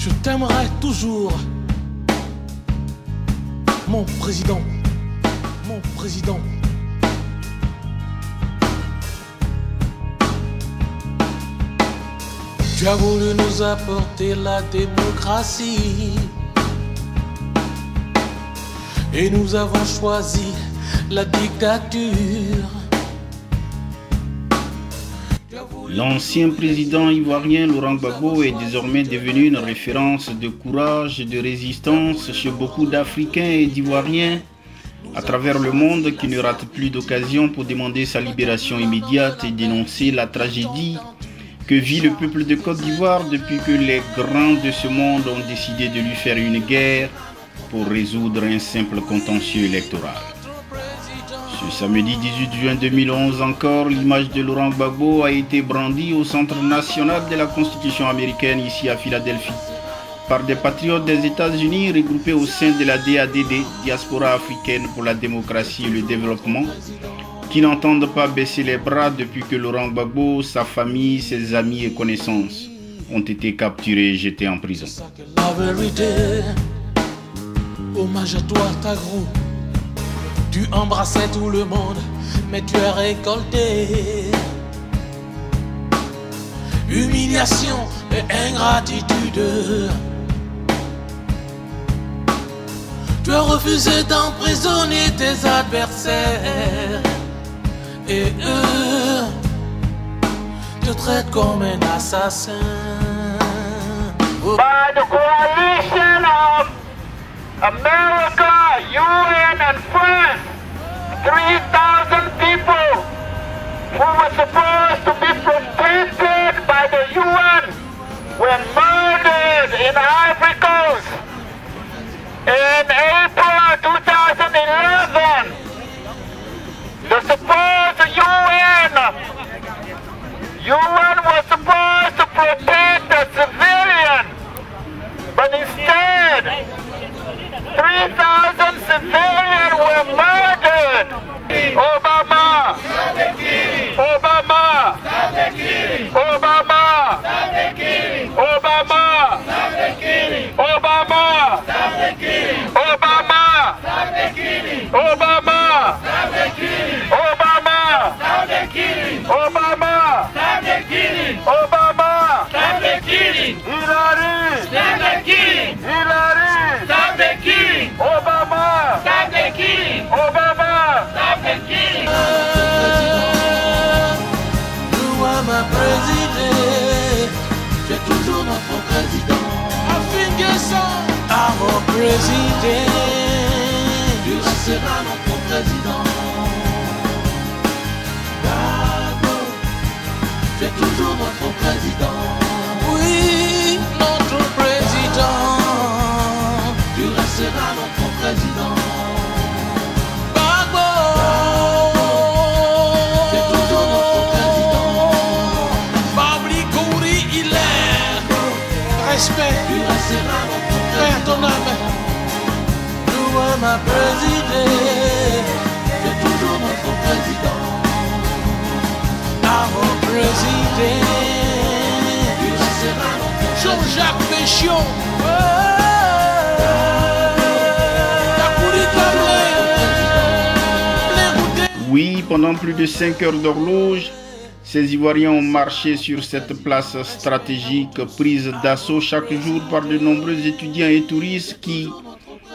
Je t'aimerai toujours, mon président, mon président. Tu as voulu nous apporter la démocratie et nous avons choisi la dictature. L'ancien président ivoirien Laurent Gbagbo est désormais devenu une référence de courage et de résistance chez beaucoup d'Africains et d'Ivoiriens à travers le monde qui ne ratent plus d'occasion pour demander sa libération immédiate et dénoncer la tragédie que vit le peuple de Côte d'Ivoire depuis que les grands de ce monde ont décidé de lui faire une guerre pour résoudre un simple contentieux électoral. Ce samedi 18 juin 2011 encore, l'image de Laurent Gbagbo a été brandie au Centre national de la Constitution américaine ici à Philadelphie par des patriotes des États-Unis regroupés au sein de la DADD, Diaspora africaine pour la démocratie et le développement, qui n'entendent pas baisser les bras depuis que Laurent Gbagbo, sa famille, ses amis et connaissances ont été capturés et jetés en prison. La vérité, hommage à toi, Tagrou. Tu embrassais tout le monde, mais tu as récolté humiliation et ingratitude. Tu as refusé d'emprisonner tes adversaires et eux te traitent comme un assassin. By the coalition of America, UN and France, 3,000 people who were supposed to be protected by the UN were murdered in Ivory Coast. In April 2011, the supposed UN was supposed to protect the civilian, but instead 3,000 civilians were murdered. Obama! Obama! Obama! Obama! Obama! Obama! Obama! Obama! Obama! Obama! Hillary! Hillary! Obama! Obama! Ma président, tu es toujours notre président. Our président, tu resteras notre président. Gbagbo, tu es toujours notre président. Oui, notre président, tu resteras notre président. Respect, père ton âme. Nous ma président, c'est toujours notre président. Our président, Jean-Jacques Pétion. Oui, pendant plus de 5 heures d'horloge, ces Ivoiriens ont marché sur cette place stratégique prise d'assaut chaque jour par de nombreux étudiants et touristes qui,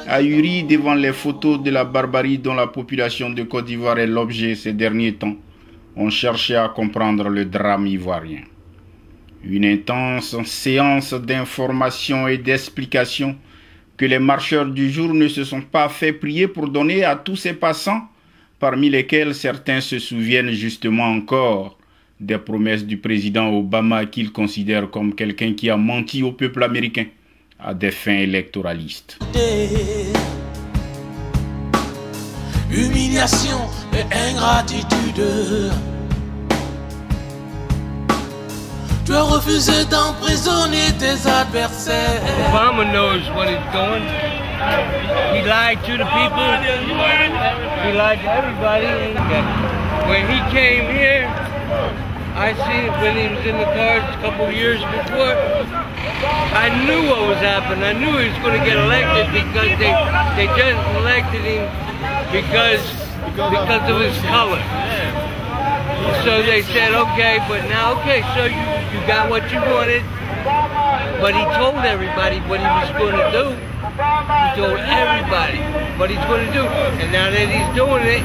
ahuris devant les photos de la barbarie dont la population de Côte d'Ivoire est l'objet ces derniers temps, ont cherché à comprendre le drame ivoirien. Une intense séance d'information et d'explication que les marcheurs du jour ne se sont pas fait prier pour donner à tous ces passants, parmi lesquels certains se souviennent justement encore des promesses du président Obama qu'ils considèrent comme quelqu'un qui a menti au peuple américain à des fins électoralistes. Humiliation et ingratitude. Tu as refusé d'emprisonner tes adversaires. Obama knows what he's doing. He lied to the people. He lied to everybody. When he came here, I seen it when he was in the cards a couple of years before. I I knew what was happening. I knew he was going to get elected because they just elected him because of his color. So they said, okay, but now, okay, so you got what you wanted. But he told everybody what he was going to do. He told everybody what he's going to do. And now that he's doing it,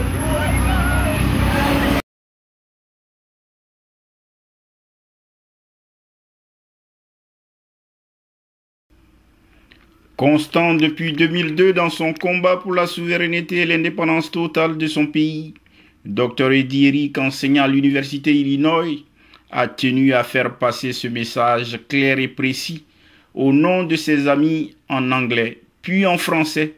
Constant depuis 2002 dans son combat pour la souveraineté et l'indépendance totale de son pays, Dr Eddie Eric, enseignant à l'université Illinois, a tenu à faire passer ce message clair et précis au nom de ses amis en anglais, puis en français,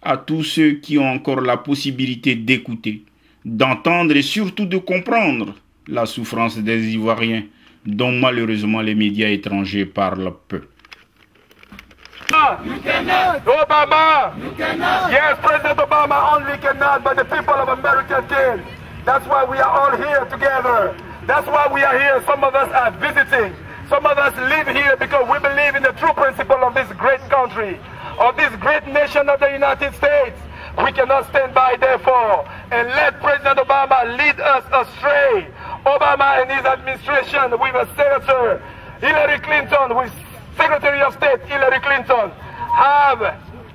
à tous ceux qui ont encore la possibilité d'écouter, d'entendre et surtout de comprendre la souffrance des Ivoiriens, dont malheureusement les médias étrangers parlent peu. You cannot. Obama. You cannot. Yes, President Obama only cannot, but the people of America can. That's why we are all here together. That's why we are here. Some of us are visiting. Some of us live here because we believe in the true principle of this great country, of this great nation of the United States. We cannot stand by, therefore, and let President Obama lead us astray. Obama and his administration, with a Senator Hillary Clinton, with Secretary of State Hillary Clinton, have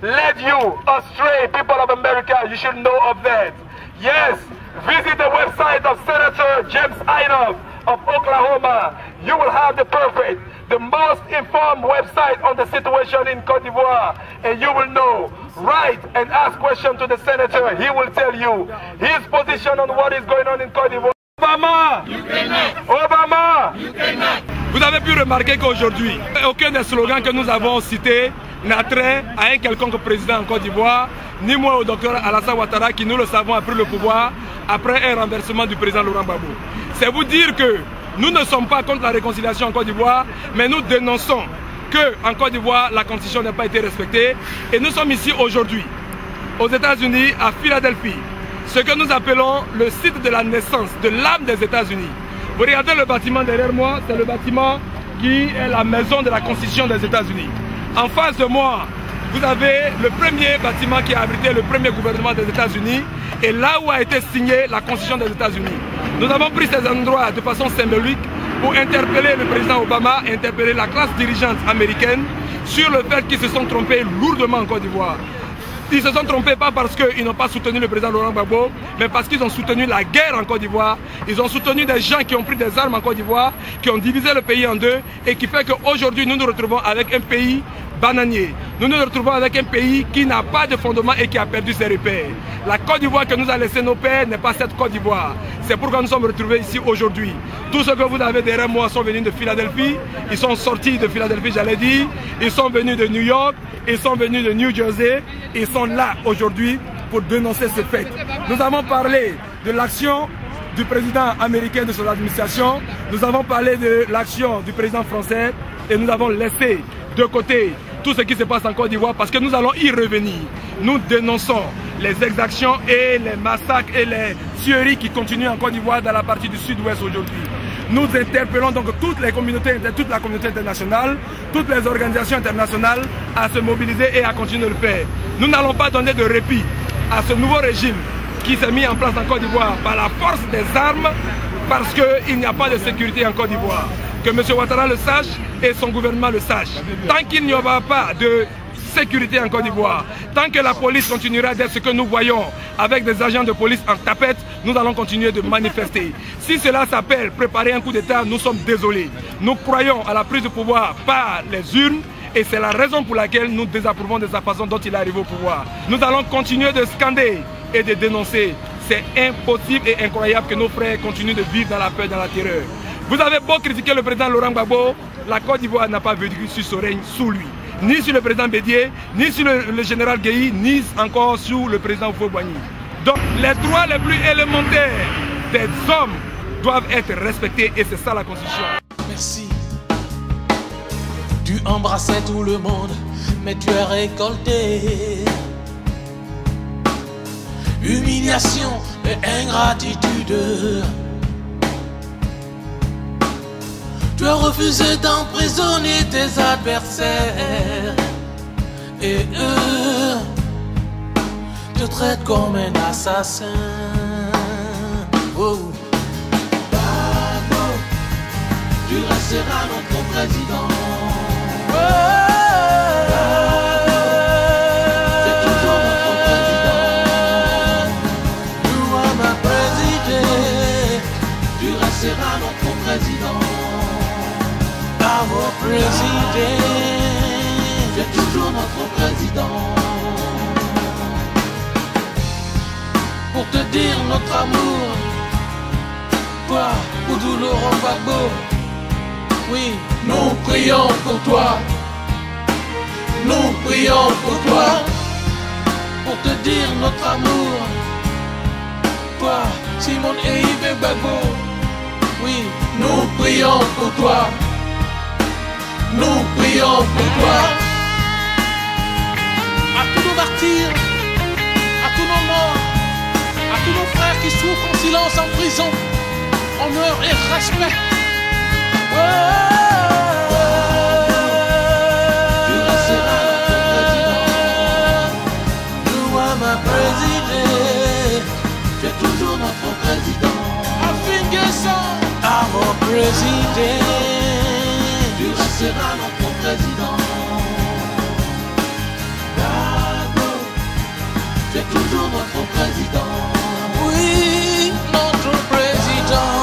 led you astray, people of America. You should know of that. Yes, visit the website of Senator James Inhofe of Oklahoma. You will have the perfect, the most informed website on the situation in Côte d'Ivoire, and you will know. Write and ask questions to the senator. He will tell you his position on what is going on in Côte d'Ivoire. Obama! You cannot. Obama! You cannot. Vous avez pu remarquer qu'aujourd'hui, aucun des slogans que nous avons cités n'a trait à un quelconque président en Côte d'Ivoire, ni moi au docteur Alassane Ouattara qui, nous le savons, a pris le pouvoir après un renversement du président Laurent Gbagbo. C'est vous dire que nous ne sommes pas contre la réconciliation en Côte d'Ivoire, mais nous dénonçons qu'en Côte d'Ivoire, la constitution n'a pas été respectée. Et nous sommes ici aujourd'hui, aux États-Unis, à Philadelphie, ce que nous appelons le site de la naissance de l'âme des États-Unis. Vous regardez le bâtiment derrière moi, c'est le bâtiment qui est la maison de la Constitution des États-Unis. En face de moi, vous avez le premier bâtiment qui a abrité le premier gouvernement des États-Unis et là où a été signée la Constitution des États-Unis. Nous avons pris ces endroits de façon symbolique pour interpeller le président Obama, interpeller la classe dirigeante américaine sur le fait qu'ils se sont trompés lourdement en Côte d'Ivoire. Ils se sont trompés pas parce qu'ils n'ont pas soutenu le président Laurent Gbagbo, mais parce qu'ils ont soutenu la guerre en Côte d'Ivoire. Ils ont soutenu des gens qui ont pris des armes en Côte d'Ivoire, qui ont divisé le pays en deux et qui fait qu'aujourd'hui nous nous retrouvons avec un pays bananier. Nous nous retrouvons avec un pays qui n'a pas de fondement et qui a perdu ses repères. La Côte d'Ivoire que nous a laissé nos pères n'est pas cette Côte d'Ivoire. C'est pourquoi nous sommes retrouvés ici aujourd'hui. Tous ceux que vous avez derrière moi sont venus de Philadelphie. Ils sont sortis de Philadelphie, j'allais dire. Ils sont venus de New York. Ils sont venus de New Jersey. Ils sont là aujourd'hui pour dénoncer ce fait. Nous avons parlé de l'action du président américain de son administration. Nous avons parlé de l'action du président français. Et nous avons laissé de côté tout ce qui se passe en Côte d'Ivoire parce que nous allons y revenir. Nous dénonçons les exactions et les massacres et les tueries qui continuent en Côte d'Ivoire dans la partie du sud-ouest aujourd'hui. Nous interpellons donc toute la communauté internationale, toutes les organisations internationales à se mobiliser et à continuer de le faire. Nous n'allons pas donner de répit à ce nouveau régime qui s'est mis en place en Côte d'Ivoire par la force des armes parce qu'il n'y a pas de sécurité en Côte d'Ivoire. Que M. Ouattara le sache et son gouvernement le sache. Tant qu'il n'y aura pas de sécurité en Côte d'Ivoire, tant que la police continuera d'être ce que nous voyons avec des agents de police en tapette, nous allons continuer de manifester. Si cela s'appelle préparer un coup d'État, nous sommes désolés. Nous croyons à la prise de pouvoir par les urnes et c'est la raison pour laquelle nous désapprouvons de la façon dont il est arrivé au pouvoir. Nous allons continuer de scander et de dénoncer. C'est impossible et incroyable que nos frères continuent de vivre dans la peur et dans la terreur. Vous avez beau critiquer le président Laurent Gbagbo, la Côte d'Ivoire n'a pas vécu sur son règne sous lui. Ni sur le président Bédié, ni sur le général Gueye, ni encore sur le président Houphouët-Boigny. Donc les droits les plus élémentaires des hommes doivent être respectés et c'est ça la Constitution. Merci. Tu embrassais tout le monde, mais tu as récolté humiliation et ingratitude. Tu as refusé d'emprisonner tes adversaires et eux te traitent comme un assassin. Oh. Gbagbo, tu resteras notre président. Oh. C'est toujours notre président. You are my president. Tu resteras notre président. Our président. Tu es toujours notre président. Pour te dire notre amour, toi, Oudou Laurent Gbagbo, oui, nous prions pour toi. Nous prions pour toi. Pour te dire notre amour, toi, Simon et Yves Gbagbo, oui, nous prions pour toi. Nous prions pour toi. À tous nos martyrs, à tous nos morts, à tous nos frères qui souffrent en silence en prison, honneur et respect. Tu resteras notre président. You are my president. Tu es toujours notre président. Our président. Tu resteras notre président. Gbagbo, tu es toujours notre président. Oui, notre président.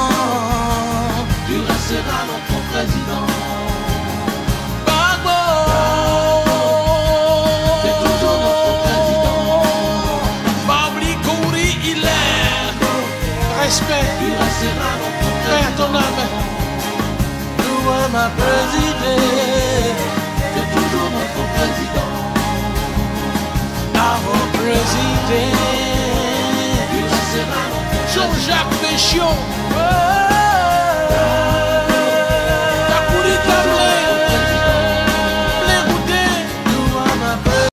Tu resteras notre président. Gbagbo, tu es toujours notre président. Babli Kouri Hilaire, respect. Tu resteras notre président. Ton âme. You are my president. Tu es toujours notre président. Our président. Tu resteras notre président. Jean-Jacques Pétion.